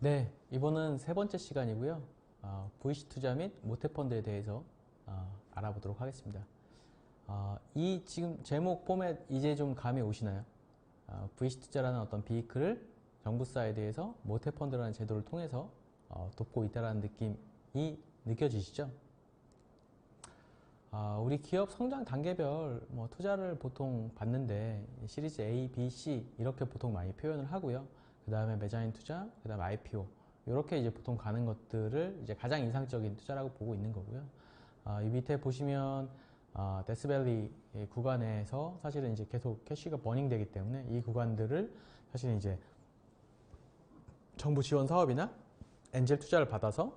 네, 이번은 세 번째 시간이고요. VC 투자 및 모태펀드에 대해서 알아보도록 하겠습니다. 이 지금 제목 포맷 이제 좀 감이 오시나요? VC 투자라는 어떤 비이클을 정부 사이드에서 모태펀드라는 제도를 통해서 돕고 있다는 느낌이 느껴지시죠? 우리 기업 성장 단계별 투자를 보통 받는데 시리즈 A, B, C 이렇게 보통 많이 표현을 하고요. 그 다음에 메자인 투자, 그 다음에 IPO 이렇게 이제 보통 가는 것들을 이제 가장 이상적인 투자라고 보고 있는 거고요. 이 밑에 보시면 데스밸리 구간에서 사실은 이제 계속 캐시가 버닝되기 때문에 이 구간들을 사실 이제 정부 지원 사업이나 엔젤 투자를 받아서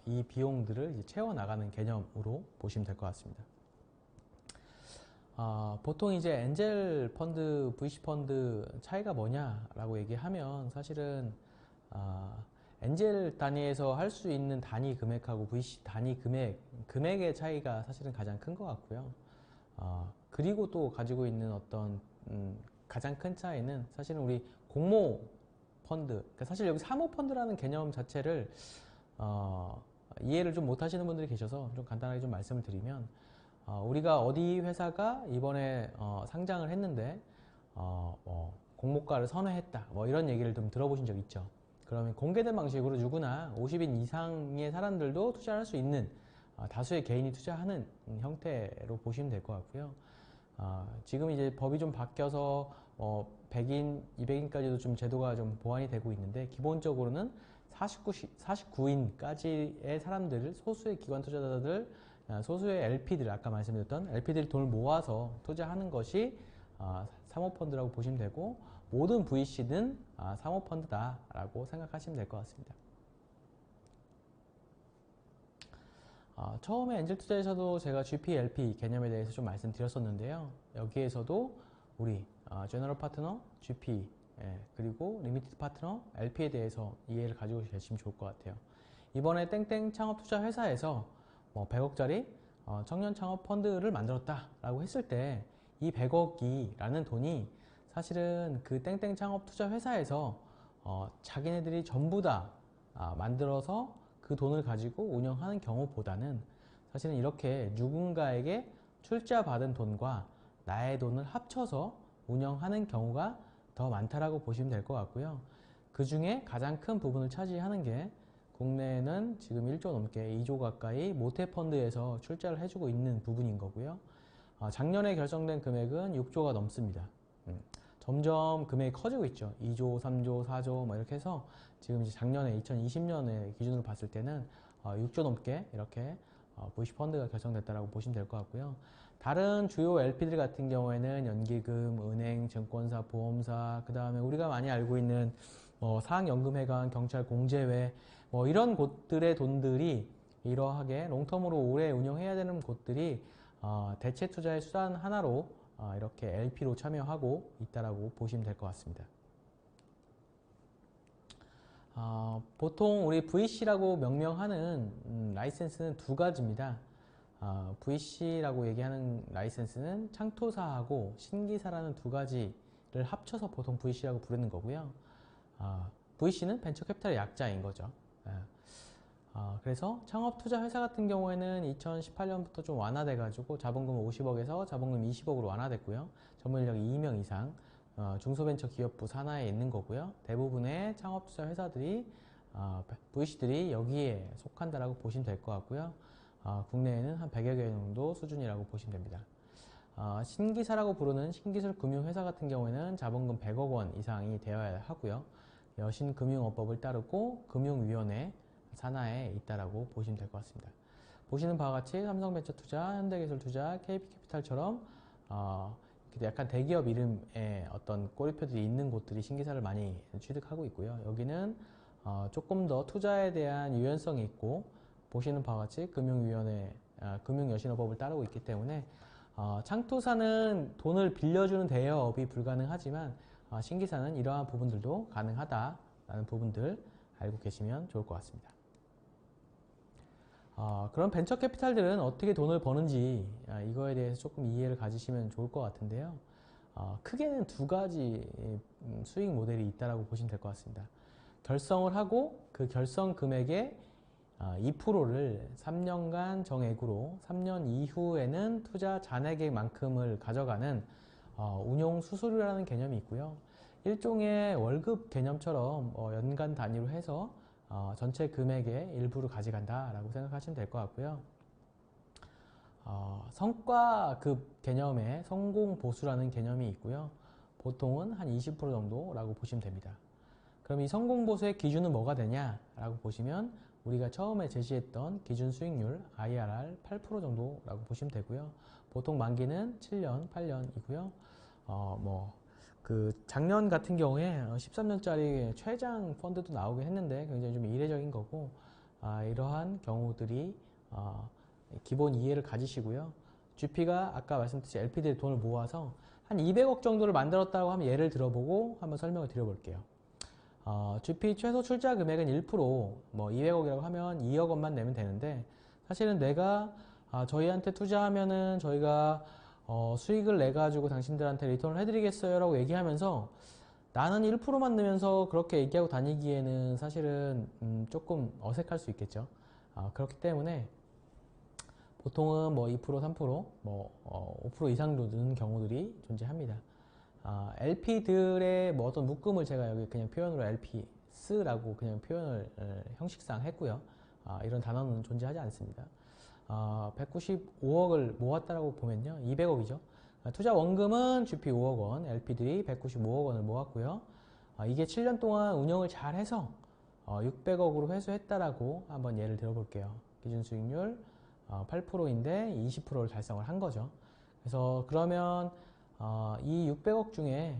이 비용들을 이제 채워 나가는 개념으로 보시면 될 것 같습니다. 보통 이제 엔젤 펀드, VC 펀드 차이가 뭐냐라고 얘기하면 사실은 엔젤 단위에서 할 수 있는 단위 금액하고 VC 단위 금액의 차이가 사실은 가장 큰 것 같고요. 그리고 또 가지고 있는 어떤 가장 큰 차이는 사실은 우리 공모 펀드, 그러니까 사실 여기 사모 펀드라는 개념 자체를 이해를 좀 못하시는 분들이 계셔서 좀 간단하게 좀 말씀을 드리면 우리가 어디 회사가 이번에 상장을 했는데 공모가를 선회했다 뭐 이런 얘기를 좀 들어보신 적 있죠. 그러면 공개된 방식으로 누구나 50인 이상의 사람들도 투자를 할 수 있는 다수의 개인이 투자하는 형태로 보시면 될 것 같고요. 지금 이제 법이 좀 바뀌어서 100인, 200인까지도 좀 제도가 좀 보완이 되고 있는데 기본적으로는 49인까지의 사람들을 소수의 기관 투자자들, 소수의 LP들, 아까 말씀드렸던 LP들이 돈을 모아서 투자하는 것이 사모펀드라고 보시면 되고 모든 VC는 사모펀드다라고 생각하시면 될 것 같습니다. 처음에 엔젤 투자에서도 제가 GP, LP 개념에 대해서 좀 말씀드렸었는데요. 여기에서도 우리 제너럴 파트너, GP, 그리고 리미티드 파트너, LP에 대해서 이해를 가지고 계시면 좋을 것 같아요. 이번에 땡땡 창업 투자 회사에서 100억짜리 청년 창업 펀드를 만들었다라고 했을 때 이 100억이라는 돈이 사실은 그 땡땡 창업 투자 회사에서 자기네들이 전부 다 만들어서 그 돈을 가지고 운영하는 경우보다는 사실은 이렇게 누군가에게 출자 받은 돈과 나의 돈을 합쳐서 운영하는 경우가 더 많다라고 보시면 될 것 같고요. 그 중에 가장 큰 부분을 차지하는 게 국내에는 지금 1조 넘게 2조 가까이 모태펀드에서 출자를 해주고 있는 부분인 거고요. 작년에 결정된 금액은 6조가 넘습니다. 점점 금액이 커지고 있죠. 2조, 3조, 4조 뭐 이렇게 해서 지금 이제 작년에 2020년에 기준으로 봤을 때는 6조 넘게 이렇게 VC 펀드가 결정됐다라고 보시면 될 것 같고요. 다른 주요 LP들 같은 경우에는 연기금, 은행, 증권사, 보험사, 그 다음에 우리가 많이 알고 있는 사학연금회관, 경찰, 공제회 뭐 이런 곳들의 돈들이 이러하게 롱텀으로 오래 운영해야 되는 곳들이 대체 투자의 수단 하나로 이렇게 LP로 참여하고 있다라고 보시면 될 것 같습니다. 보통 우리 VC라고 명명하는 라이센스는 두 가지입니다. VC라고 얘기하는 라이센스는 창토사하고 신기사라는 두 가지를 합쳐서 보통 VC라고 부르는 거고요. VC는 벤처 캐피탈의 약자인 거죠. 그래서 창업 투자 회사 같은 경우에는 2018년부터 좀 완화돼가지고 자본금 50억에서 자본금 20억으로 완화됐고요. 전문 인력 2명 이상 중소벤처 기업부 산하에 있는 거고요. 대부분의 창업 투자 회사들이 VC들이 여기에 속한다라고 보시면 될 것 같고요. 국내에는 한 100여 개 정도 수준이라고 보시면 됩니다. 신기사라고 부르는 신기술 금융회사 같은 경우에는 자본금 100억 원 이상이 되어야 하고요. 여신금융업법을 따르고 금융위원회 산하에 있다라고 보시면 될 것 같습니다. 보시는 바와 같이 삼성벤처투자, 현대기술투자, KB캐피탈처럼 약간 대기업 이름의 어떤 꼬리표들이 있는 곳들이 신기사를 많이 취득하고 있고요. 여기는 조금 더 투자에 대한 유연성이 있고 보시는 바와 같이 금융위원회, 금융여신업법을 따르고 있기 때문에 창토사는 돈을 빌려주는 대여업이 불가능하지만 신기사는 이러한 부분들도 가능하다라는 부분들 알고 계시면 좋을 것 같습니다. 그럼 벤처 캐피탈들은 어떻게 돈을 버는지 이거에 대해서 조금 이해를 가지시면 좋을 것 같은데요. 크게는 두 가지 수익 모델이 있다고 보시면 될 것 같습니다. 결성을 하고 그 결성 금액의 2%를 3년간 정액으로 3년 이후에는 투자 잔액만큼을 가져가는 운용 수수료라는 개념이 있고요. 일종의 월급 개념처럼 연간 단위로 해서 전체 금액의 일부를 가져간다라고 생각하시면 될 것 같고요. 성과급 개념에 성공보수라는 개념이 있고요. 보통은 한 20% 정도라고 보시면 됩니다. 그럼 이 성공보수의 기준은 뭐가 되냐라고 보시면 우리가 처음에 제시했던 기준 수익률 IRR 8% 정도라고 보시면 되고요. 보통 만기는 7년, 8년이고요. 작년 같은 경우에 13년짜리 최장 펀드도 나오긴 했는데 굉장히 좀 이례적인 거고, 이러한 경우들이 기본 이해를 가지시고요. GP가 아까 말씀드린 LP들의 돈을 모아서 한 200억 정도를 만들었다고 하면 예를 들어보고 한번 설명을 드려볼게요. GP 최소 출자 금액은 1%, 200억이라고 하면 2억 원만 내면 되는데, 사실은 내가 저희한테 투자하면은 저희가 수익을 내 가지고 당신들한테 리턴을 해드리겠어요 라고 얘기하면서 나는 1%만 내면서 그렇게 얘기하고 다니기에는 사실은 조금 어색할 수 있겠죠. 그렇기 때문에 보통은 2%, 3%, 5% 이상도 넣는 경우들이 존재합니다. LP들의 어떤 묶음을 제가 여기 그냥 표현으로 LP스라고 그냥 표현을 형식상 했고요. 이런 단어는 존재하지 않습니다. 195억을 모았다라고 보면요, 200억이죠. 투자 원금은 GP 5억 원, LP들이 195억 원을 모았고요. 이게 7년 동안 운영을 잘 해서 600억으로 회수했다라고 한번 예를 들어볼게요. 기준 수익률 8%인데 20%를 달성을 한 거죠. 그래서 그러면 이 600억 중에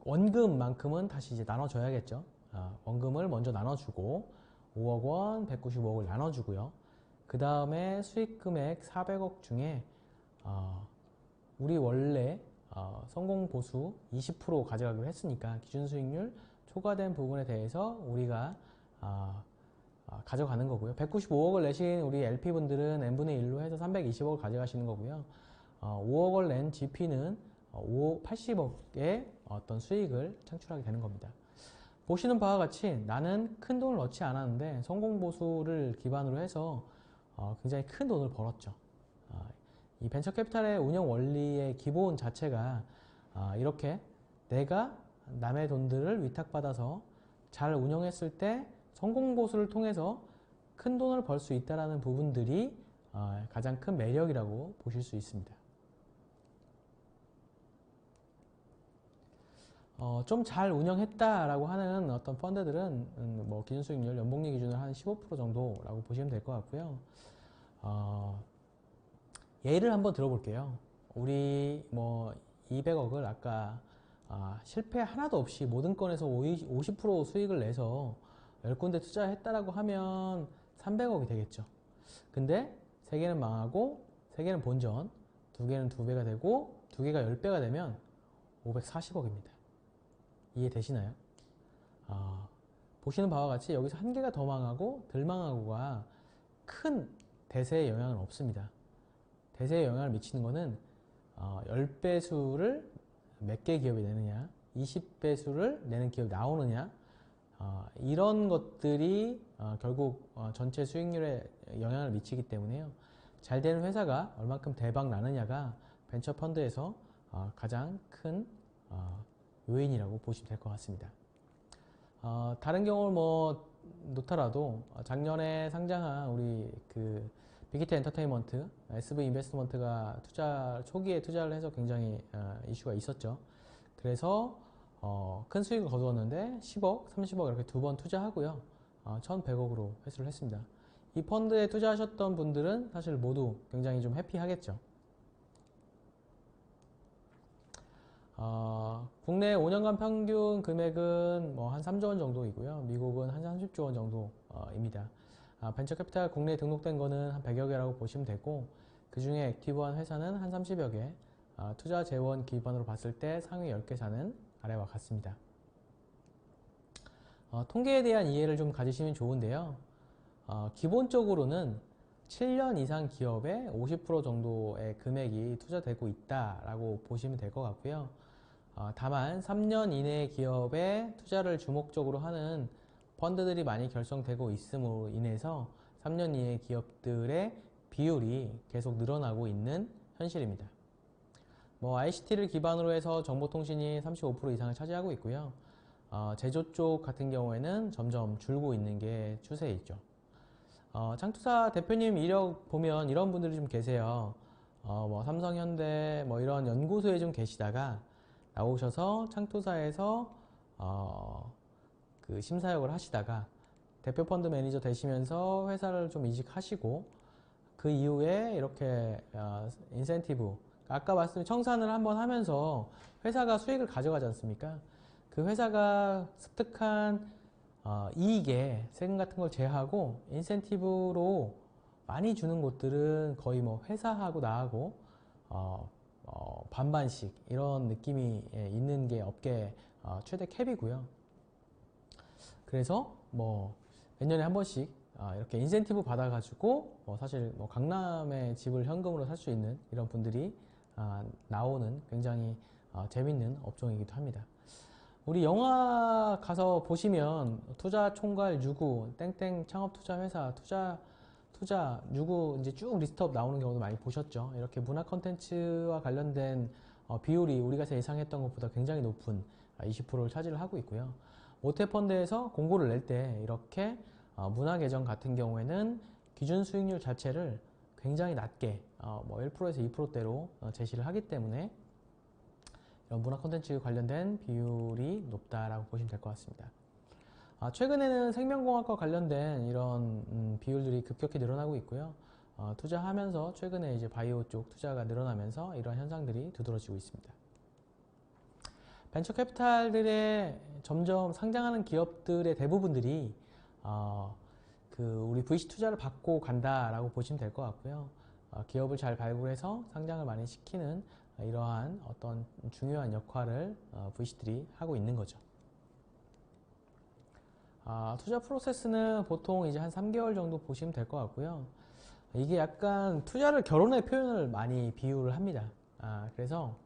원금만큼은 다시 이제 나눠줘야겠죠. 원금을 먼저 나눠주고 5억 원, 195억을 나눠주고요. 그 다음에 수익금액 400억 중에 우리 원래 성공보수 20% 가져가기로 했으니까 기준 수익률 초과된 부분에 대해서 우리가 가져가는 거고요. 195억을 내신 우리 LP분들은 n분의 1로 해서 320억을 가져가시는 거고요. 5억을 낸 GP는 80억의 어떤 수익을 창출하게 되는 겁니다. 보시는 바와 같이 나는 큰 돈을 넣지 않았는데 성공보수를 기반으로 해서 굉장히 큰 돈을 벌었죠. 이 벤처캐피탈의 운영 원리의 기본 자체가 이렇게 내가 남의 돈들을 위탁받아서 잘 운영했을 때 성공보수를 통해서 큰 돈을 벌 수 있다는 부분들이 가장 큰 매력이라고 보실 수 있습니다. 좀 잘 운영했다라고 하는 어떤 펀드들은 기준 수익률, 연복리 기준으로 한 15% 정도라고 보시면 될 것 같고요. 예를 한번 들어볼게요. 우리 200억을 아까 실패 하나도 없이 모든 건에서 50% 수익을 내서 10군데 투자했다라고 하면 300억이 되겠죠. 근데 3개는 망하고 3개는 본전, 2개는 2배가 되고 2개가 10배가 되면 540억입니다. 이해되시나요? 보시는 바와 같이 여기서 1개가 더 망하고 덜 망하고가 큰 대세에 영향은 없습니다. 대세에 영향을 미치는 것은 10배수를 몇 개 기업이 내느냐, 20배수를 내는 기업이 나오느냐, 이런 것들이 결국 전체 수익률에 영향을 미치기 때문에요. 잘 되는 회사가 얼만큼 대박 나느냐가 벤처 펀드에서 가장 큰 요인이라고 보시면 될 것 같습니다. 다른 경우를 놓더라도 작년에 상장한 우리 빅히트 엔터테인먼트, SV 인베스트먼트가 초기에 투자를 해서 굉장히 이슈가 있었죠. 그래서 큰 수익을 거두었는데 10억, 30억 이렇게 두 번 투자하고요. 1,100억으로 회수를 했습니다. 이 펀드에 투자하셨던 분들은 사실 모두 굉장히 좀 해피하겠죠. 국내 5년간 평균 금액은 한 3조 원 정도이고요. 미국은 한 30조 원 정도입니다. 벤처캐피탈 국내에 등록된 거는 한 100여 개라고 보시면 되고, 그 중에 액티브한 회사는 한 30여 개, 투자 재원 기반으로 봤을 때 상위 10개사는 아래와 같습니다. 통계에 대한 이해를 좀 가지시면 좋은데요. 기본적으로는 7년 이상 기업에 50% 정도의 금액이 투자되고 있다라고 보시면 될 것 같고요. 다만 3년 이내 기업에 투자를 주목적으로 하는 펀드들이 많이 결성되고 있음으로 인해서 3년 이내 기업들의 비율이 계속 늘어나고 있는 현실입니다. ICT를 기반으로 해서 정보통신이 35% 이상을 차지하고 있고요. 제조 쪽 같은 경우에는 점점 줄고 있는 게 추세에 있죠. 창투사 대표님 이력 보면 이런 분들이 좀 계세요. 삼성, 현대 이런 연구소에 좀 계시다가 나오셔서 창투사에서 그 심사역을 하시다가 대표 펀드 매니저 되시면서 회사를 좀 이직하시고 그 이후에 이렇게 인센티브, 아까 말씀드린 청산을 한번 하면서 회사가 수익을 가져가지 않습니까? 그 회사가 습득한 이익에 세금 같은 걸 제하고 인센티브로 많이 주는 곳들은 거의 회사하고 나하고 반반씩 이런 느낌이 있는 게 업계 최대 캡이고요. 그래서 몇 년에 한 번씩 이렇게 인센티브 받아가지고 사실 강남에 집을 현금으로 살 수 있는 이런 분들이 나오는 굉장히 재밌는 업종이기도 합니다. 우리 영화 가서 보시면 투자 총괄 유구 땡땡 창업 투자 회사 투자 유구 이제 쭉 리스트업 나오는 경우도 많이 보셨죠. 이렇게 문화 콘텐츠와 관련된 비율이 우리가 예상했던 것보다 굉장히 높은 20%를 차지를 하고 있고요. 모태펀드에서 공고를 낼 때 이렇게 문화 계정 같은 경우에는 기준 수익률 자체를 굉장히 낮게 1%에서 2%대로 제시를 하기 때문에 이런 문화 콘텐츠 관련된 비율이 높다라고 보시면 될 것 같습니다. 최근에는 생명공학과 관련된 이런 비율들이 급격히 늘어나고 있고요. 투자하면서 최근에 이제 바이오 쪽 투자가 늘어나면서 이런 현상들이 두드러지고 있습니다. 벤처 캐피탈들의 점점 상장하는 기업들의 대부분들이 우리 VC 투자를 받고 간다라고 보시면 될 것 같고요. 기업을 잘 발굴해서 상장을 많이 시키는 이러한 어떤 중요한 역할을 VC들이 하고 있는 거죠. 투자 프로세스는 보통 이제 한 3개월 정도 보시면 될 것 같고요. 이게 약간 투자를 결혼의 표현을 많이 비유를 합니다. 그래서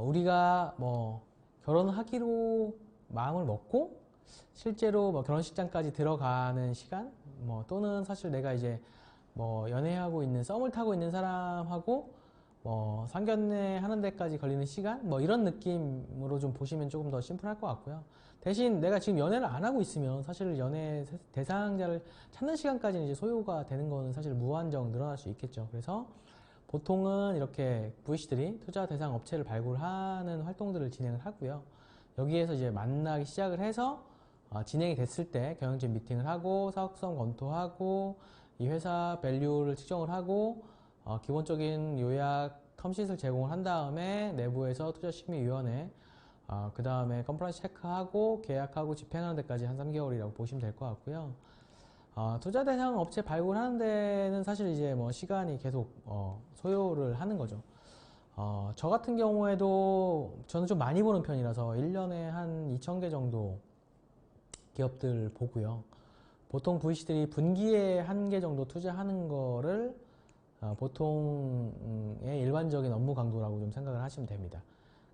우리가 결혼하기로 마음을 먹고 실제로 결혼식장까지 들어가는 시간 또는 사실 내가 이제 연애하고 있는 썸을 타고 있는 사람하고 상견례 하는 데까지 걸리는 시간 이런 느낌으로 좀 보시면 조금 더 심플할 것 같고요. 대신 내가 지금 연애를 안 하고 있으면 사실 연애 대상자를 찾는 시간까지는 이제 소요가 되는 거는 사실 무한정 늘어날 수 있겠죠. 그래서 보통은 이렇게 VC들이 투자 대상 업체를 발굴하는 활동들을 진행을 하고요. 여기에서 이제 만나기 시작을 해서 진행이 됐을 때 경영진 미팅을 하고 사업성 검토하고 이 회사 밸류를 측정을 하고 기본적인 요약 텀시트를 제공을 한 다음에 내부에서 투자심의위원회 그 다음에 컴플라이언스 체크하고 계약하고 집행하는 데까지 한 3개월이라고 보시면 될 것 같고요. 투자 대상 업체 발굴하는 데는 사실 이제 시간이 계속 소요를 하는 거죠. 저 같은 경우에도 저는 좀 많이 보는 편이라서 1년에 한 2,000개 정도 기업들 보고요. 보통 VC들이 분기에 1개 정도 투자하는 거를 보통의 일반적인 업무 강도라고 좀 생각을 하시면 됩니다.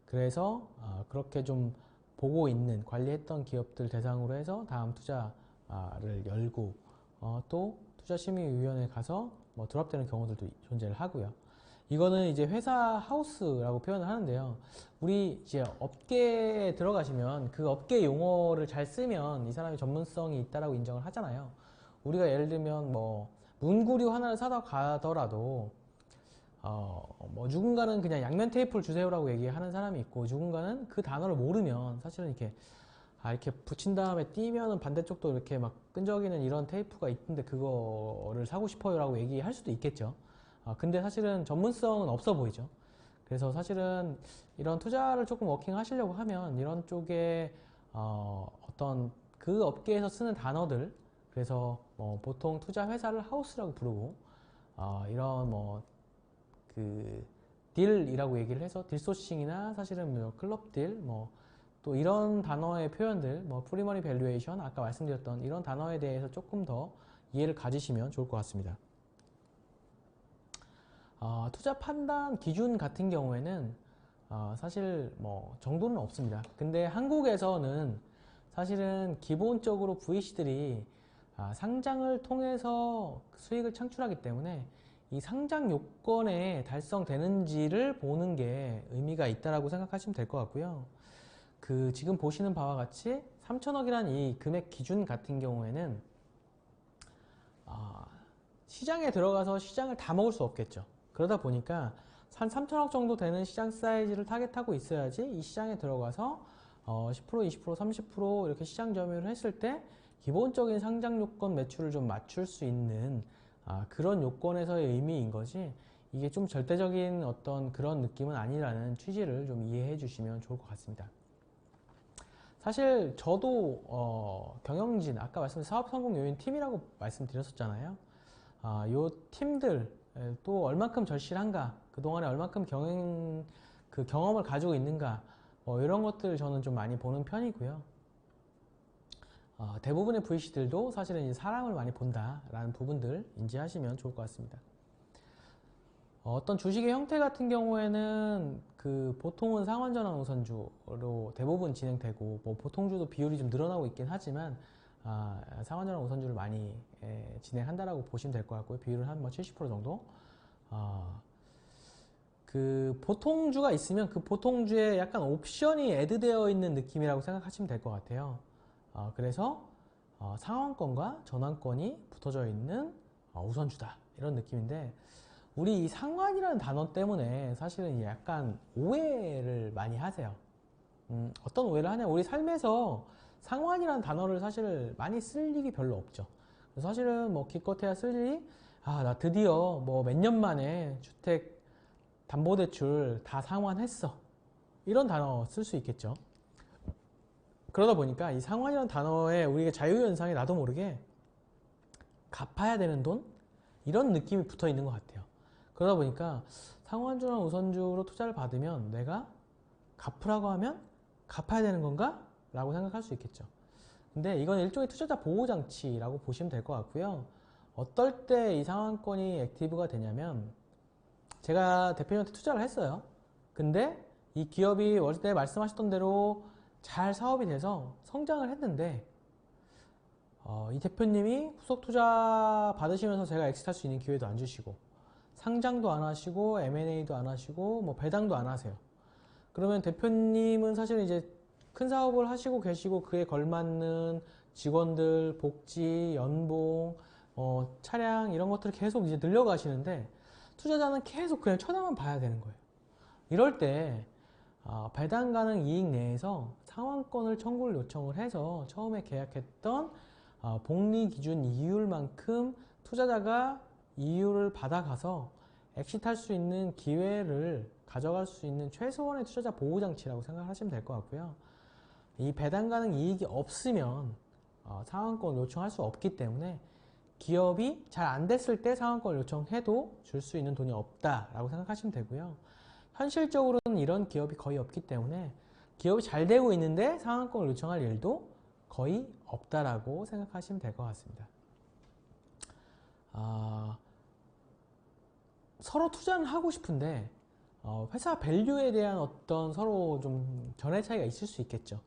그래서 그렇게 좀 보고 있는 관리했던 기업들 대상으로 해서 다음 투자를 열고 또 투자심의위원회에 가서 드랍되는 경우들도 존재를 하고요. 이거는 이제 회사 하우스라고 표현을 하는데요. 우리 이제 업계에 들어가시면 그 업계 용어를 잘 쓰면 이 사람이 전문성이 있다라고 인정을 하잖아요. 우리가 예를 들면 문구류 하나를 사다 가더라도 누군가는 그냥 양면 테이프를 주세요라고 얘기하는 사람이 있고 누군가는 그 단어를 모르면 사실은 이렇게 붙인 다음에 띄면은 반대쪽도 이렇게 막 끈적이는 이런 테이프가 있는데 그거를 사고 싶어요 라고 얘기할 수도 있겠죠. 근데 사실은 전문성은 없어 보이죠. 그래서 사실은 이런 투자를 조금 워킹 하시려고 하면 이런 쪽에 어떤 그 업계에서 쓰는 단어들, 그래서 보통 투자 회사를 하우스라고 부르고 이런 그 딜이라고 얘기를 해서 딜소싱이나 사실은 클럽 딜 또 이런 단어의 표현들 프리머니 밸류에이션 아까 말씀드렸던 이런 단어에 대해서 조금 더 이해를 가지시면 좋을 것 같습니다. 투자 판단 기준 같은 경우에는 사실 뭐 정도는 없습니다. 근데 한국에서는 사실은 기본적으로 VC들이 상장을 통해서 수익을 창출하기 때문에 이 상장 요건에 달성되는지를 보는 게 의미가 있다라고 생각하시면 될 것 같고요. 지금 보시는 바와 같이 3천억이라는 이 금액 기준 같은 경우에는 시장에 들어가서 시장을 다 먹을 수 없겠죠. 그러다 보니까 한 3천억 정도 되는 시장 사이즈를 타겟하고 있어야지 이 시장에 들어가서 10%, 20%, 30% 이렇게 시장 점유를 했을 때 기본적인 상장 요건 매출을 좀 맞출 수 있는 그런 요건에서의 의미인 거지, 이게 좀 절대적인 어떤 그런 느낌은 아니라는 취지를 좀 이해해 주시면 좋을 것 같습니다. 사실 저도 경영진, 아까 말씀드린 사업성공 요인 팀이라고 말씀드렸었잖아요. 요 팀들 또 얼만큼 절실한가, 그동안에 얼만큼 경험을 가지고 있는가, 이런 것들을 저는 좀 많이 보는 편이고요. 대부분의 VC들도 사실은 이제 사람을 많이 본다라는 부분들 인지하시면 좋을 것 같습니다. 어떤 주식의 형태 같은 경우에는 보통은 상환전환 우선주로 대부분 진행되고, 뭐 보통주도 비율이 좀 늘어나고 있긴 하지만 상환전환 우선주를 많이 진행한다라고 보시면 될 것 같고요. 비율은 한 뭐 70% 정도. 보통주가 있으면 그 보통주에 약간 옵션이 애드되어 있는 느낌이라고 생각하시면 될 것 같아요. 그래서 상환권과 전환권이 붙어져 있는 우선주다, 이런 느낌인데, 우리 이 상환이라는 단어 때문에 사실은 약간 오해를 많이 하세요. 어떤 오해를 하냐, 우리 삶에서 상환이라는 단어를 사실 많이 쓸 일이 별로 없죠. 사실은 뭐 기껏해야 쓸 일이, 나 드디어 뭐 몇 년 만에 주택 담보대출 다 상환했어, 이런 단어 쓸 수 있겠죠. 그러다 보니까 이 상환이라는 단어에 우리가 자유현상에 나도 모르게 갚아야 되는 돈, 이런 느낌이 붙어 있는 것 같아요. 그러다 보니까 상환주나 우선주로 투자를 받으면 내가 갚으라고 하면 갚아야 되는 건가? 라고 생각할 수 있겠죠. 근데 이건 일종의 투자자 보호장치라고 보시면 될 것 같고요. 어떨 때 이 상환권이 액티브가 되냐면, 제가 대표님한테 투자를 했어요. 근데 이 기업이 어릴 때 말씀하셨던 대로 잘 사업이 돼서 성장을 했는데, 이 대표님이 후속 투자 받으시면서 제가 엑시트할 수 있는 기회도 안 주시고, 상장도 안 하시고, M&A도 안 하시고, 뭐 배당도 안 하세요. 그러면 대표님은 사실 이제 큰 사업을 하시고 계시고, 그에 걸맞는 직원들, 복지, 연봉, 차량, 이런 것들을 계속 이제 늘려가시는데, 투자자는 계속 그냥 쳐다만 봐야 되는 거예요. 이럴 때 배당 가능 이익 내에서 상환권을 청구를 요청을 해서 처음에 계약했던 복리 기준 이율만큼 투자자가 이율을 받아가서 엑시트할 수 있는 기회를 가져갈 수 있는 최소한의 투자자 보호장치라고 생각하시면 될 것 같고요. 이 배당 가능 이익이 없으면 상환권을 요청할 수 없기 때문에, 기업이 잘 안 됐을 때 상환권을 요청해도 줄 수 있는 돈이 없다라고 생각하시면 되고요. 현실적으로는 이런 기업이 거의 없기 때문에 기업이 잘 되고 있는데 상환권을 요청할 일도 거의 없다라고 생각하시면 될 것 같습니다. 서로 투자는 하고 싶은데 회사 밸류에 대한 어떤 서로 좀 견해 차이가 있을 수 있겠죠.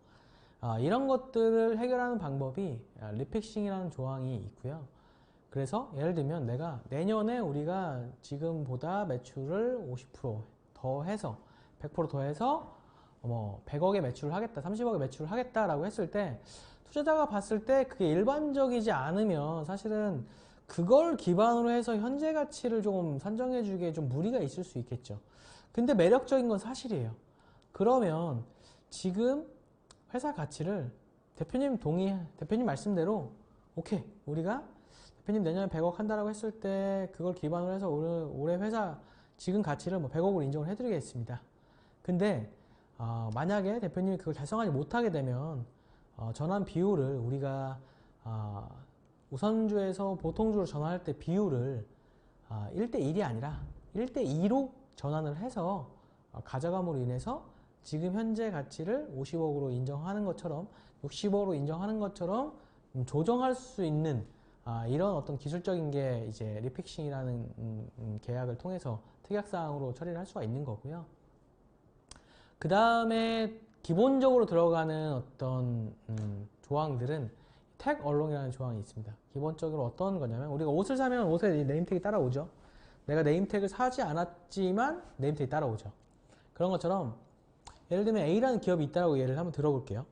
이런 것들을 해결하는 방법이 리픽싱이라는 조항이 있고요. 그래서 예를 들면 내가 내년에 우리가 지금보다 매출을 50%더 해서 100%더 해서 뭐 100억의 매출을 하겠다, 30억의 매출을 하겠다라고 했을 때, 투자자가 봤을 때 그게 일반적이지 않으면 사실은 그걸 기반으로 해서 현재 가치를 조금 산정해 주기에 좀 무리가 있을 수 있겠죠. 근데 매력적인 건 사실이에요. 그러면 지금 회사 가치를 대표님 말씀대로 오케이, 우리가 대표님 내년에 100억 한다라고 했을 때 그걸 기반으로 해서 올해 회사 지금 가치를 뭐 100억으로 인정을 해드리겠습니다. 근데 만약에 대표님이 그걸 달성하지 못하게 되면 전환 비율을 우리가 우선주에서 보통주로 전환할 때 비율을 1대1이 아니라 1대2로 전환을 해서 가져감으로 인해서 지금 현재 가치를 50억으로 인정하는 것처럼, 60억으로 인정하는 것처럼 조정할 수 있는 이런 어떤 기술적인 게 이제 리픽싱이라는 계약을 통해서 특약사항으로 처리를 할 수가 있는 거고요. 그 다음에 기본적으로 들어가는 어떤 조항들은 택 얼롱이라는 조항이 있습니다. 기본적으로 어떤 거냐면 우리가 옷을 사면 옷에 네임택이 따라오죠. 내가 네임택을 사지 않았지만 네임택이 따라오죠. 그런 것처럼 예를 들면 A라는 기업이 있다고 예를 한번 들어볼게요.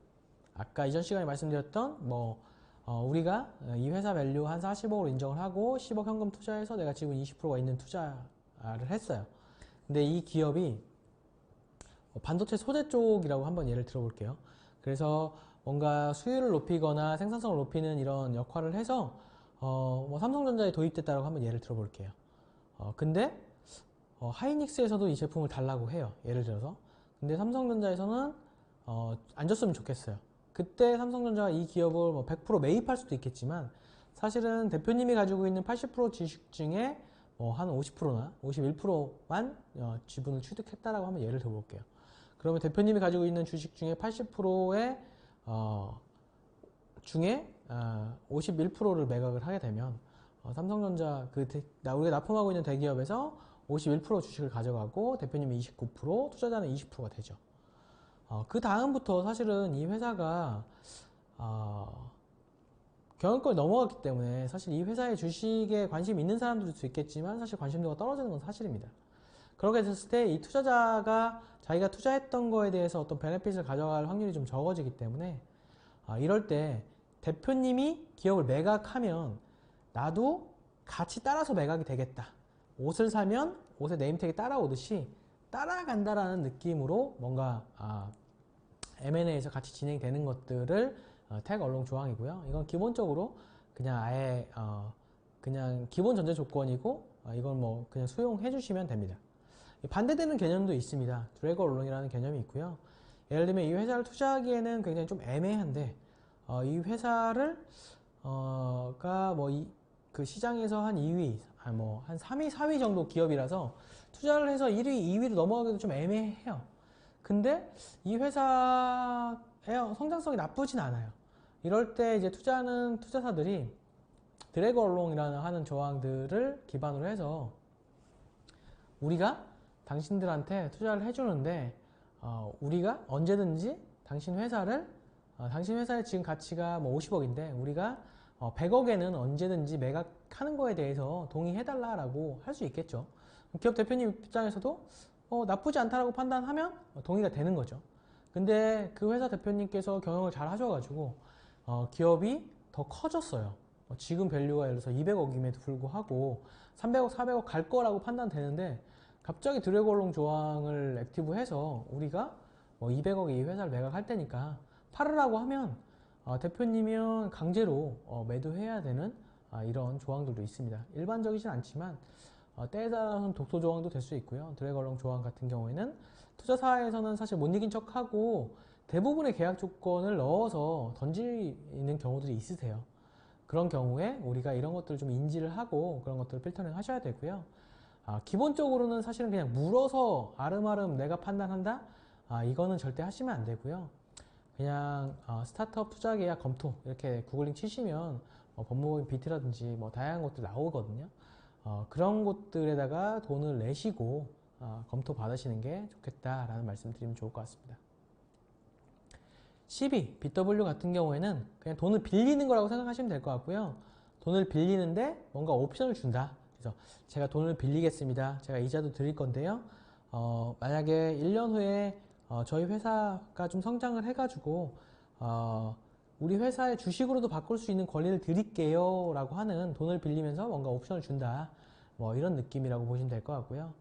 아까 이전 시간에 말씀드렸던 우리가 이 회사 밸류 한 40억으로 인정을 하고 10억 현금 투자해서 내가 지분 20%가 있는 투자를 했어요. 근데 이 기업이 반도체 소재 쪽이라고 한번 예를 들어볼게요. 그래서 뭔가 수율을 높이거나 생산성을 높이는 이런 역할을 해서 뭐 삼성전자에 도입됐다고 한번 예를 들어볼게요. 근데 하이닉스에서도 이 제품을 달라고 해요. 예를 들어서. 근데 삼성전자에서는 안 줬으면 좋겠어요. 그때 삼성전자가 이 기업을 뭐 100% 매입할 수도 있겠지만 사실은 대표님이 가지고 있는 80% 주식 중에 한 50%나 51%만 지분을 취득했다라고 한번 예를 들어볼게요. 그러면 대표님이 가지고 있는 주식 중에 80%의 중에 51%를 매각을 하게 되면 삼성전자 우리가 납품하고 있는 대기업에서 51% 주식을 가져가고 대표님이 29%, 투자자는 20%가 되죠. 그 다음부터 사실은 이 회사가 경영권이 넘어갔기 때문에 사실 이 회사의 주식에 관심 있는 사람들일 수 있겠지만 사실 관심도가 떨어지는 건 사실입니다. 그렇게 됐을 때 이 투자자가 자기가 투자했던 거에 대해서 어떤 베네핏을 가져갈 확률이 좀 적어지기 때문에 이럴 때 대표님이 기업을 매각하면 나도 같이 따라서 매각이 되겠다. 옷을 사면 옷의 네임택이 따라오듯이 따라간다라는 느낌으로 뭔가 M&A에서 같이 진행되는 것들을 택 얼롱 조항이고요. 이건 기본적으로 그냥 아예 그냥 기본 전제 조건이고 이건 뭐 그냥 수용해 주시면 됩니다. 반대되는 개념도 있습니다. 드래그 얼롱이라는 개념이 있고요. 예를 들면 이 회사를 투자하기에는 굉장히 좀 애매한데 이 회사를 그 시장에서 한 2위, 한 3위, 4위 정도 기업이라서 투자를 해서 1위, 2위로 넘어가기도 좀 애매해요. 근데 이 회사의 성장성이 나쁘진 않아요. 이럴 때 이제 투자하는 투자사들이 드래그 얼롱이라는 하는 조항들을 기반으로 해서 우리가 당신들한테 투자를 해주는데 우리가 언제든지 당신 회사의 지금 가치가 뭐 50억인데 우리가 100억에는 언제든지 매각하는 거에 대해서 동의해달라고 할 수 있겠죠. 기업 대표님 입장에서도 나쁘지 않다라고 판단하면 동의가 되는 거죠. 근데 그 회사 대표님께서 경영을 잘 하셔가지고 기업이 더 커졌어요. 지금 밸류가 예를 들어서 200억임에도 불구하고 300억, 400억 갈 거라고 판단되는데 갑자기 드래곤 조항을 액티브해서 우리가 200억에 이 회사를 매각할 테니까 팔으라고 하면 대표님은 강제로 매도해야 되는 이런 조항들도 있습니다. 일반적이진 않지만 때에 따라서는 독소 조항도 될 수 있고요. 드래곤 조항 같은 경우에는 투자사에서는 사실 못 이긴 척하고 대부분의 계약 조건을 넣어서 던지는 경우들이 있으세요. 그런 경우에 우리가 이런 것들을 좀 인지를 하고 그런 것들을 필터링 하셔야 되고요. 기본적으로는 사실은 그냥 물어서 아름아름 내가 판단한다? 이거는 절대 하시면 안 되고요. 그냥 스타트업 투자 계약 검토 이렇게 구글링 치시면 법무법인 비트라든지 뭐 다양한 것들 나오거든요. 그런 곳들에다가 돈을 내시고 검토 받으시는 게 좋겠다라는 말씀 드리면 좋을 것 같습니다. 12, BW 같은 경우에는 그냥 돈을 빌리는 거라고 생각하시면 될 것 같고요. 돈을 빌리는데 뭔가 옵션을 준다. 그래서 제가 돈을 빌리겠습니다. 제가 이자도 드릴 건데요. 만약에 1년 후에 저희 회사가 좀 성장을 해가지고 우리 회사의 주식으로도 바꿀 수 있는 권리를 드릴게요 라고 하는 돈을 빌리면서 뭔가 옵션을 준다. 뭐 이런 느낌이라고 보시면 될 것 같고요.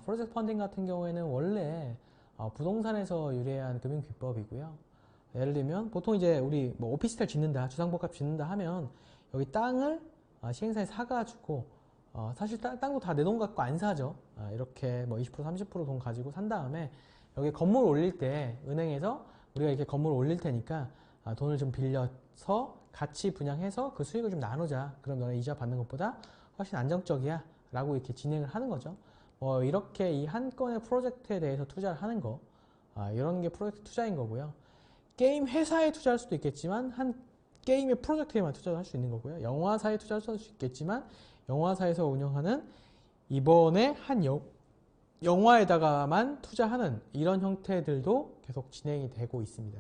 프로젝트 펀딩 같은 경우에는 원래 부동산에서 유래한 금융 기법이고요. 예를 들면 보통 이제 우리 뭐 오피스텔 짓는다, 주상복합 짓는다 하면 여기 땅을 시행사에 사가지고 사실 땅도 다 내 돈 갖고 안 사죠. 이렇게 뭐 20% 30% 돈 가지고 산 다음에 여기 건물 올릴 때 은행에서 우리가 이렇게 건물 올릴 테니까 돈을 좀 빌려서 같이 분양해서 그 수익을 좀 나누자. 그럼 너네 이자 받는 것보다 훨씬 안정적이야 라고 이렇게 진행을 하는 거죠. 이렇게 이 한 건의 프로젝트에 대해서 투자를 하는 거 이런 게 프로젝트 투자인 거고요. 게임 회사에 투자할 수도 있겠지만 한 게임의 프로젝트에만 투자를 할 수 있는 거고요. 영화사에 투자할 수 있겠지만 영화사에서 운영하는 이번에 한 영화에다가만 투자하는 이런 형태들도 계속 진행이 되고 있습니다.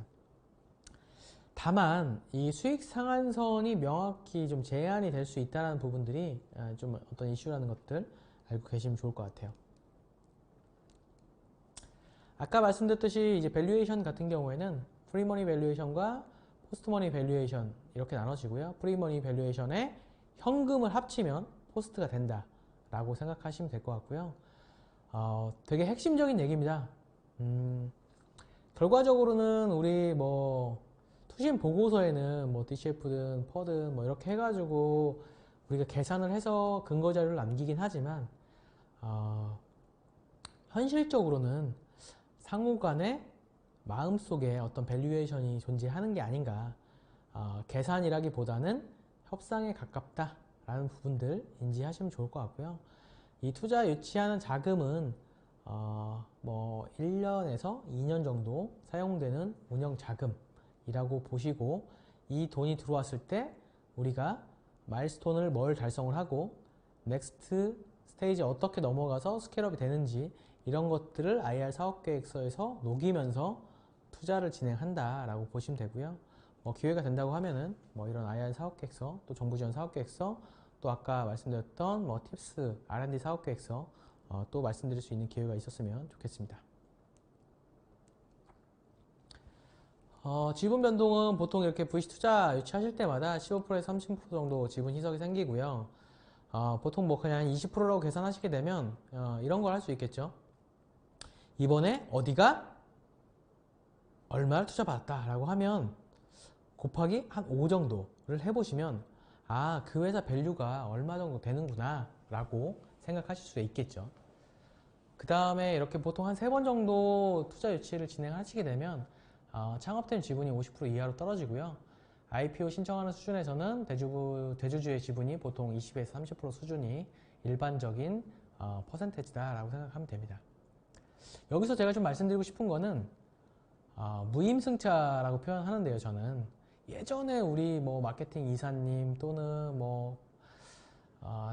다만 이 수익 상한선이 명확히 좀 제한이 될 수 있다는 부분들이 좀 어떤 이슈라는 것들 알고 계시면 좋을 것 같아요. 아까 말씀드렸듯이 이제 밸류에이션 같은 경우에는 프리머니 밸류에이션과 포스트머니 밸류에이션 이렇게 나눠지고요. 프리머니 밸류에이션에 현금을 합치면 포스트가 된다 라고 생각하시면 될 것 같고요. 되게 핵심적인 얘기입니다. 결과적으로는 우리 뭐 투신 보고서에는 뭐 DCF든 퍼든 뭐 이렇게 해가지고 우리가 계산을 해서 근거 자료를 남기긴 하지만 현실적으로는 상호 간의 마음속에 어떤 밸류에이션이 존재하는 게 아닌가, 계산이라기보다는 협상에 가깝다라는 부분들 인지하시면 좋을 것 같고요. 이 투자 유치하는 자금은 뭐 1년에서 2년 정도 사용되는 운영 자금이라고 보시고, 이 돈이 들어왔을 때 우리가 마일스톤을 뭘 달성을 하고 넥스트 스테이지 어떻게 넘어가서 스케일업이 되는지 이런 것들을 IR 사업계획서에서 녹이면서 투자를 진행한다 라고 보시면 되고요. 뭐 기회가 된다고 하면은 뭐 이런 IR 사업계획서, 또 정부 지원 사업계획서, 또 아까 말씀드렸던 뭐 팁스 R&D 사업계획서 또 말씀드릴 수 있는 기회가 있었으면 좋겠습니다. 지분 변동은 보통 이렇게 VC 투자 유치하실 때마다 15%에서 30% 정도 지분 희석이 생기고요. 보통 뭐 그냥 20%라고 계산하시게 되면 이런 걸 할 수 있겠죠. 이번에 어디가 얼마를 투자 받았다 라고 하면 곱하기 한 5 정도를 해보시면 그 회사 밸류가 얼마 정도 되는구나 라고 생각하실 수 있겠죠. 그 다음에 이렇게 보통 한 3번 정도 투자 유치를 진행하시게 되면 창업된 지분이 50% 이하로 떨어지고요. IPO 신청하는 수준에서는 대주주의 지분이 보통 20에서 30% 수준이 일반적인 퍼센테이지다 라고 생각하면 됩니다. 여기서 제가 좀 말씀드리고 싶은 거는 무임승차라고 표현하는데요. 저는 예전에 우리 뭐 마케팅 이사님 또는 뭐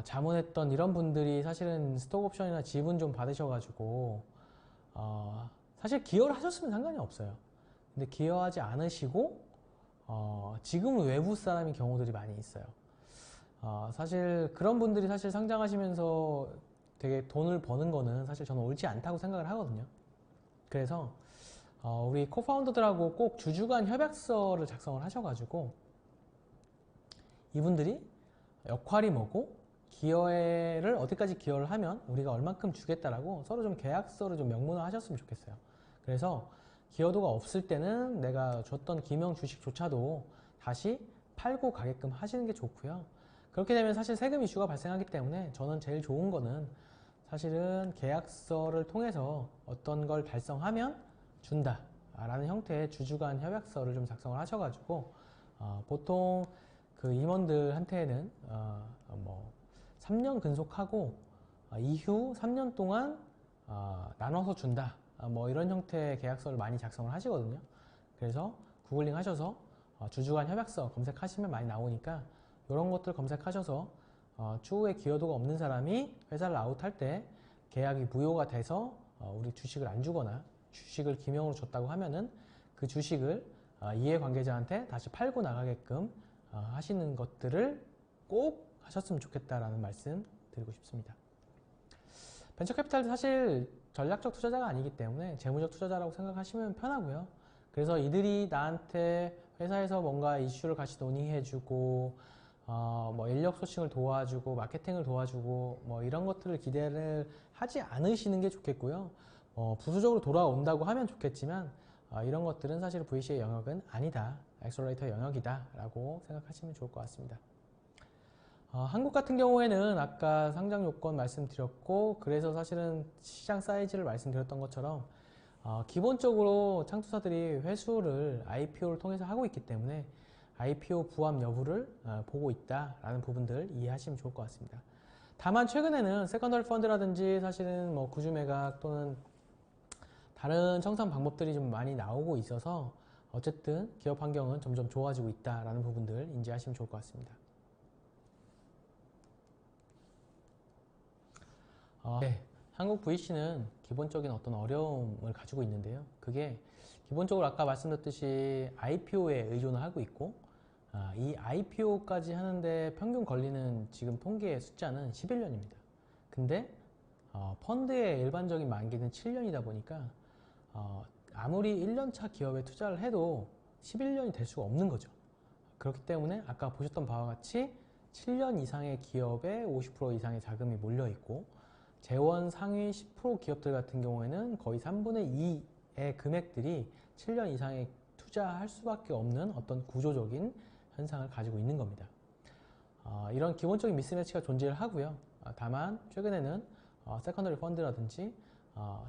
자문했던 이런 분들이 사실은 스톡옵션이나 지분 좀 받으셔가지고 사실 기여를 하셨으면 상관이 없어요. 근데 기여하지 않으시고 지금은 외부 사람인 경우들이 많이 있어요. 사실 그런 분들이 사실 상장하시면서 되게 돈을 버는 거는 사실 저는 옳지 않다고 생각을 하거든요. 그래서 우리 코파운더들하고 꼭 주주간 협약서를 작성을 하셔가지고 이분들이 역할이 뭐고 기여를 어디까지 기여를 하면 우리가 얼만큼 주겠다라고 서로 좀 계약서를 좀 명문화 하셨으면 좋겠어요. 그래서 기여도가 없을 때는 내가 줬던 기명 주식조차도 다시 팔고 가게끔 하시는 게 좋고요. 그렇게 되면 사실 세금 이슈가 발생하기 때문에 저는 제일 좋은 거는 사실은 계약서를 통해서 어떤 걸 달성하면 준다 라는 형태의 주주간 협약서를 좀 작성을 하셔가지고 보통 그 임원들한테는 뭐 3년 근속하고 이후 3년 동안 나눠서 준다 뭐 이런 형태의 계약서를 많이 작성을 하시거든요. 그래서 구글링 하셔서 주주간 협약서 검색하시면 많이 나오니까 이런 것들 검색하셔서 추후에 기여도가 없는 사람이 회사를 아웃할 때 계약이 무효가 돼서 우리 주식을 안 주거나 주식을 기명으로 줬다고 하면은 그 주식을 이해관계자한테 다시 팔고 나가게끔 하시는 것들을 꼭 하셨으면 좋겠다라는 말씀 드리고 싶습니다. 벤처캐피탈도 사실 전략적 투자자가 아니기 때문에 재무적 투자자라고 생각하시면 편하고요. 그래서 이들이 나한테 회사에서 뭔가 이슈를 같이 논의해주고 뭐 인력 소싱을 도와주고 마케팅을 도와주고 뭐 이런 것들을 기대를 하지 않으시는 게 좋겠고요. 부수적으로 돌아온다고 하면 좋겠지만 이런 것들은 사실 VC의 영역은 아니다. 엑셀러레이터 영역이다 라고 생각하시면 좋을 것 같습니다. 한국 같은 경우에는 아까 상장 요건 말씀드렸고 그래서 사실은 시장 사이즈를 말씀드렸던 것처럼 기본적으로 창투사들이 회수를 IPO를 통해서 하고 있기 때문에 IPO 부합 여부를 보고 있다라는 부분들 이해하시면 좋을 것 같습니다. 다만 최근에는 세컨더리 펀드라든지 사실은 뭐 구주 매각 또는 다른 청산 방법들이 좀 많이 나오고 있어서 어쨌든 기업 환경은 점점 좋아지고 있다라는 부분들 인지하시면 좋을 것 같습니다. 네, 한국 VC는 기본적인 어떤 어려움을 가지고 있는데요. 그게 기본적으로 아까 말씀드렸듯이 IPO에 의존을 하고 있고, 이 IPO까지 하는데 평균 걸리는 지금 통계 숫자는 11년입니다. 근데 펀드의 일반적인 만기는 7년이다 보니까 아무리 1년차 기업에 투자를 해도 11년이 될 수가 없는 거죠. 그렇기 때문에 아까 보셨던 바와 같이 7년 이상의 기업에 50% 이상의 자금이 몰려 있고, 재원 상위 10% 기업들 같은 경우에는 거의 3분의 2의 금액들이 7년 이상의 투자할 수밖에 없는 어떤 구조적인 현상을 가지고 있는 겁니다. 이런 기본적인 미스매치가 존재를 하고요. 다만 최근에는 세컨더리 펀드라든지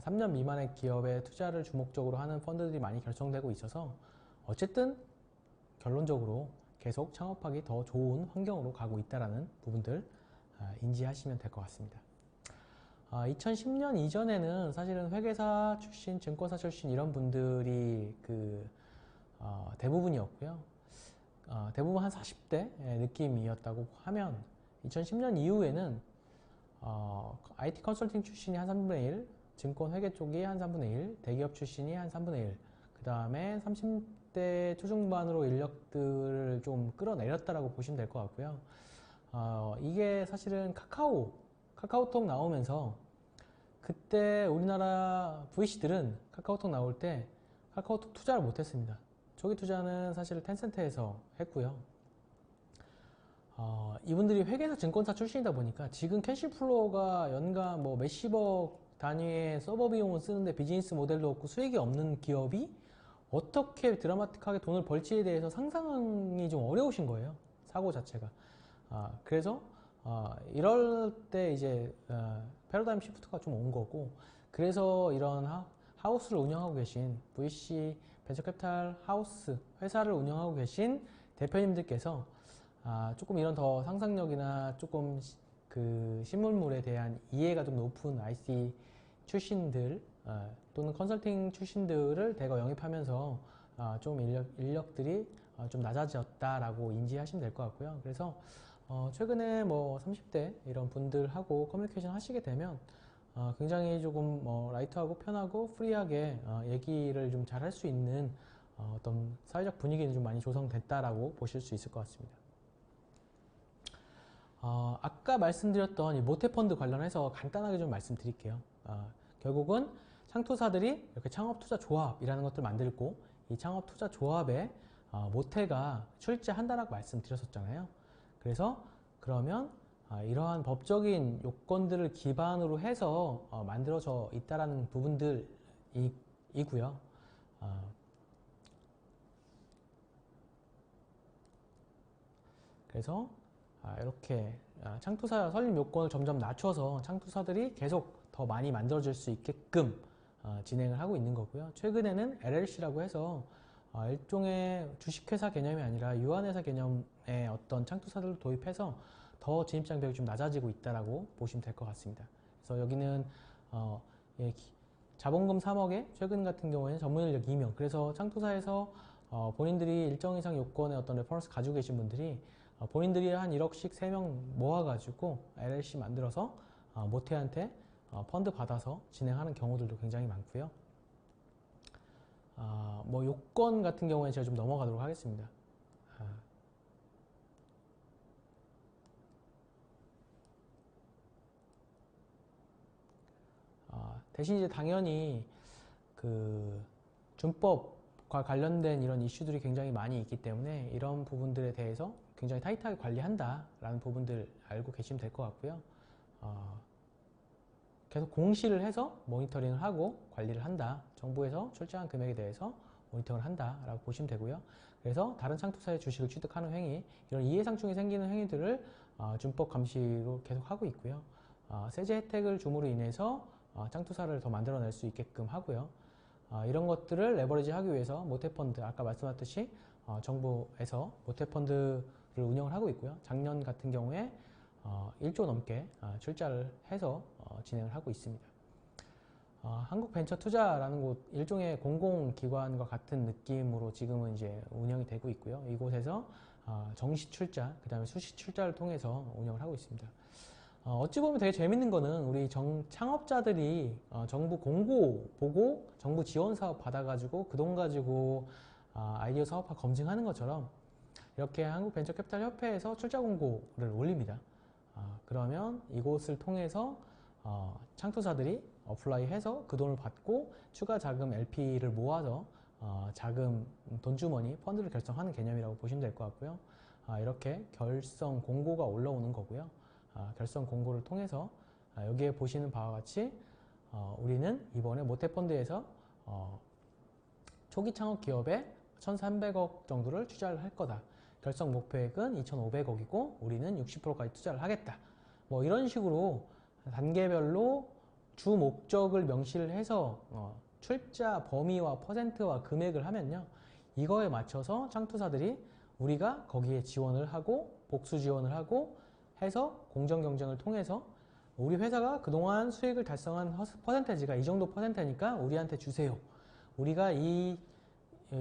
3년 미만의 기업에 투자를 주목적으로 하는 펀드들이 많이 결성되고 있어서 어쨌든 결론적으로 계속 창업하기 더 좋은 환경으로 가고 있다는 부분들 인지하시면 될 것 같습니다. 2010년 이전에는 사실은 회계사 출신, 증권사 출신 이런 분들이 대부분이었고요. 대부분 한 40대 느낌이었다고 하면 2010년 이후에는 IT 컨설팅 출신이 한 3분의 1, 증권 회계 쪽이 한 3분의 1, 대기업 출신이 한 3분의 1, 그 다음에 30대 초중반으로 인력들을 좀 끌어내렸다라고 보시면 될 것 같고요. 이게 사실은 카카오톡 나오면서 그때 우리나라 VC들은 카카오톡 나올 때 카카오톡 투자를 못했습니다. 초기 투자는 사실 텐센트에서 했고요. 이분들이 회계사 증권사 출신이다 보니까 지금 캐시플로우가 연간 뭐 몇십억 단위의 서버 비용을 쓰는데 비즈니스 모델도 없고 수익이 없는 기업이 어떻게 드라마틱하게 돈을 벌지에 대해서 상상이 좀 어려우신 거예요. 사고 자체가. 그래서 이럴 때 이제 패러다임 시프트가 좀 온 거고, 그래서 이런 하우스를 운영하고 계신 VC 벤처캐피탈 하우스 회사를 운영하고 계신 대표님들께서 조금 이런 더 상상력이나 조금 그 신문물에 대한 이해가 좀 높은 IC 출신들 또는 컨설팅 출신들을 대거 영입하면서 좀 인력들이 좀 낮아졌다라고 인지하시면 될 것 같고요. 그래서 최근에 뭐 30대 이런 분들하고 커뮤니케이션 하시게 되면 굉장히 조금 라이트하고 편하고 프리하게 얘기를 좀 잘 할 수 있는 어떤 사회적 분위기는 좀 많이 조성됐다라고 보실 수 있을 것 같습니다. 아까 말씀드렸던 이 모태펀드 관련해서 간단하게 좀 말씀드릴게요. 결국은 창투사들이 이렇게 창업투자조합이라는 것들을 만들고, 이 창업투자조합에 모태가 출자한다라고 말씀드렸었잖아요. 그래서 그러면 이러한 법적인 요건들을 기반으로 해서 만들어져 있다라는 부분들이고요. 그래서 이렇게 창투사 설립 요건을 점점 낮춰서 창투사들이 계속 더 많이 만들어질 수 있게끔 진행을 하고 있는 거고요. 최근에는 LLC라고 해서 일종의 주식회사 개념이 아니라 유한회사 개념의 어떤 창투사들을 도입해서 더 진입장벽이 좀 낮아지고 있다라고 보시면 될 것 같습니다. 그래서 여기는 자본금 3억에 최근 같은 경우에는 전문인력 2명, 그래서 창투사에서 본인들이 일정 이상 요건의 어떤 레퍼런스 가지고 계신 분들이 본인들이 한 1억씩 3명 모아가지고 LLC 만들어서 모태한테 펀드 받아서 진행하는 경우들도 굉장히 많고요. 뭐 요건 같은 경우에 제가 좀 넘어가도록 하겠습니다. 대신 이제 당연히 그 준법과 관련된 이런 이슈들이 굉장히 많이 있기 때문에 이런 부분들에 대해서 굉장히 타이트하게 관리한다라는 부분들 알고 계시면 될 것 같고요. 계속 공시를 해서 모니터링을 하고 관리를 한다. 정부에서 출자한 금액에 대해서 모니터링을 한다라고 보시면 되고요. 그래서 다른 창투사의 주식을 취득하는 행위, 이런 이해상충이 생기는 행위들을 준법 감시로 계속 하고 있고요. 세제 혜택을 줌으로 인해서 창투사를 더 만들어낼 수 있게끔 하고요. 이런 것들을 레버리지 하기 위해서 모태펀드, 아까 말씀하셨듯이 정부에서 모태펀드를 운영을 하고 있고요. 작년 같은 경우에 1조 넘게 출자를 해서 진행을 하고 있습니다. 한국벤처투자라는 곳, 일종의 공공기관과 같은 느낌으로 지금은 이제 운영이 되고 있고요. 이곳에서 정시 출자, 그 다음에 수시 출자를 통해서 운영을 하고 있습니다. 어찌 보면 되게 재밌는 거는 우리 창업자들이 정부 공고 보고 정부 지원 사업 받아가지고 그 돈 가지고 아이디어 사업화 검증하는 것처럼 이렇게 한국벤처캐피탈협회에서 출자 공고를 올립니다. 그러면 이곳을 통해서 창투사들이 어플라이해서 그 돈을 받고 추가 자금 LP를 모아서 자금 돈주머니 펀드를 결성하는 개념이라고 보시면 될 것 같고요. 이렇게 결성 공고가 올라오는 거고요. 결성 공고를 통해서 여기에 보시는 바와 같이 우리는 이번에 모태펀드에서 초기 창업 기업에 1,300억 정도를 투자를 할 거다. 결성 목표액은 2,500억이고 우리는 60%까지 투자를 하겠다. 뭐 이런 식으로 단계별로 주 목적을 명시를 해서 출자 범위와 퍼센트와 금액을 하면요. 이거에 맞춰서 창투사들이 우리가 거기에 지원을 하고 복수 지원을 하고 해서 공정 경쟁을 통해서 우리 회사가 그동안 수익을 달성한 퍼센테지가 이 정도 퍼센트니까 우리한테 주세요. 우리가 이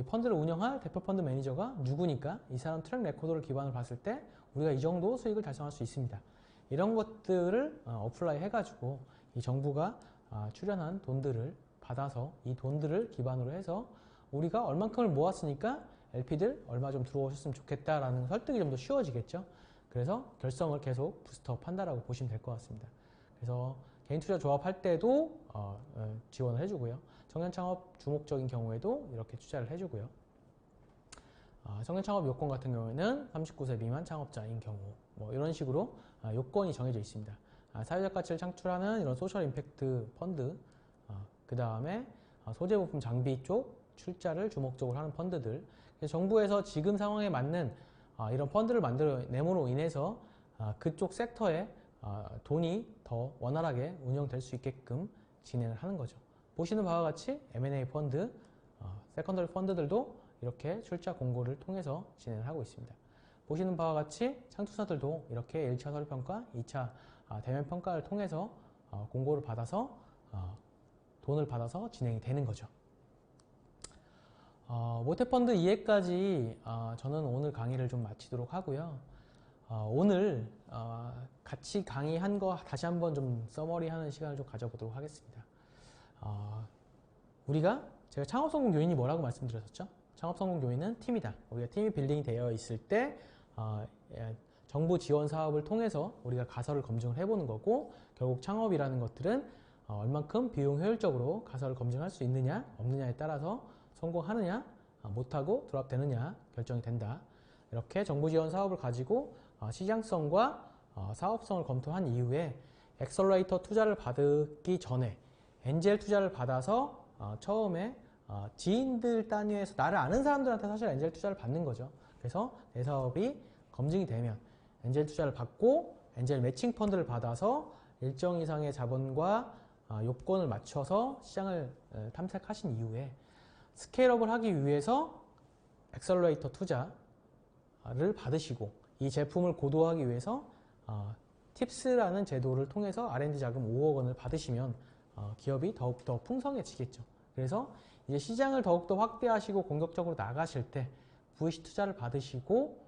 펀드를 운영할 대표 펀드 매니저가 누구니까 이 사람 트랙 레코드를 기반으로 봤을 때 우리가 이 정도 수익을 달성할 수 있습니다. 이런 것들을 어플라이 해가지고 이 정부가 출연한 돈들을 받아서 이 돈들을 기반으로 해서 우리가 얼만큼을 모았으니까 LP들 얼마 좀 들어오셨으면 좋겠다라는 설득이 좀 더 쉬워지겠죠. 그래서 결성을 계속 부스트업 한다라고 보시면 될 것 같습니다. 그래서 개인 투자 조합할 때도 지원을 해주고요. 청년 창업 주목적인 경우에도 이렇게 투자를 해주고요. 청년 창업 요건 같은 경우에는 39세 미만 창업자인 경우 뭐 이런 식으로 요건이 정해져 있습니다. 사회적 가치를 창출하는 이런 소셜 임팩트 펀드, 그 다음에 소재 부품 장비 쪽 출자를 주목적으로 하는 펀드들. 그래서 정부에서 지금 상황에 맞는 이런 펀드를 만들어냄으로 인해서 그쪽 섹터에 돈이 더 원활하게 운영될 수 있게끔 진행을 하는 거죠. 보시는 바와 같이 M&A 펀드, 세컨더리 펀드들도 이렇게 출자 공고를 통해서 진행을 하고 있습니다. 보시는 바와 같이 창투사들도 이렇게 1차 서류평가, 2차 대면 평가를 통해서 공고를 받아서 돈을 받아서 진행이 되는 거죠. 모태펀드 이해까지 저는 오늘 강의를 좀 마치도록 하고요. 오늘 같이 강의한 거 다시 한번 좀 서머리하는 시간을 좀 가져보도록 하겠습니다. 제가 창업성공 요인이 뭐라고 말씀드렸었죠? 창업성공 요인은 팀이다. 우리가 팀이 빌딩이 되어 있을 때 정부 지원 사업을 통해서 우리가 가설을 검증을 해보는 거고, 결국 창업이라는 것들은 얼만큼 비용 효율적으로 가설을 검증할 수 있느냐 없느냐에 따라서 성공하느냐 못하고 드랍되느냐 결정이 된다. 이렇게 정부 지원 사업을 가지고 시장성과 사업성을 검토한 이후에 엑셀러레이터 투자를 받기 전에 엔젤 투자를 받아서 처음에 지인들 단위에서 나를 아는 사람들한테 사실 엔젤 투자를 받는 거죠. 그래서 내 사업이 검증이 되면 엔젤 투자를 받고 엔젤 매칭 펀드를 받아서 일정 이상의 자본과 요건을 맞춰서 시장을 탐색하신 이후에 스케일업을 하기 위해서 엑셀러레이터 투자를 받으시고 이 제품을 고도화하기 위해서 팁스라는 제도를 통해서 R&D 자금 5억 원을 받으시면 기업이 더욱더 풍성해지겠죠. 그래서 이제 시장을 더욱더 확대하시고 공격적으로 나가실 때 VC 투자를 받으시고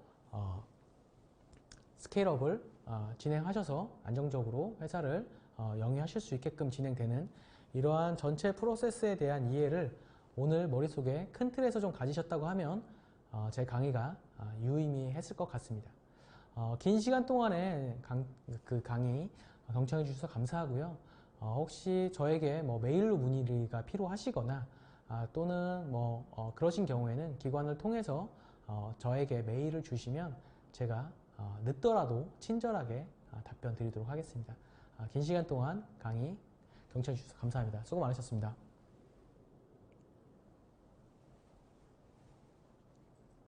스케일업을 진행하셔서 안정적으로 회사를 영위하실 수 있게끔 진행되는 이러한 전체 프로세스에 대한 이해를 오늘 머릿속에 큰 틀에서 좀 가지셨다고 하면 제 강의가 유의미했을 것 같습니다. 긴 시간 동안에 그 강의 경청해 주셔서 감사하고요. 혹시 저에게 메일로 문의가 필요하시거나 또는 그러신 경우에는 기관을 통해서 저에게 메일을 주시면 제가 늦더라도 친절하게 답변 드리도록 하겠습니다. 긴 시간 동안 강의 경청해 주셔서 감사합니다. 수고 많으셨습니다.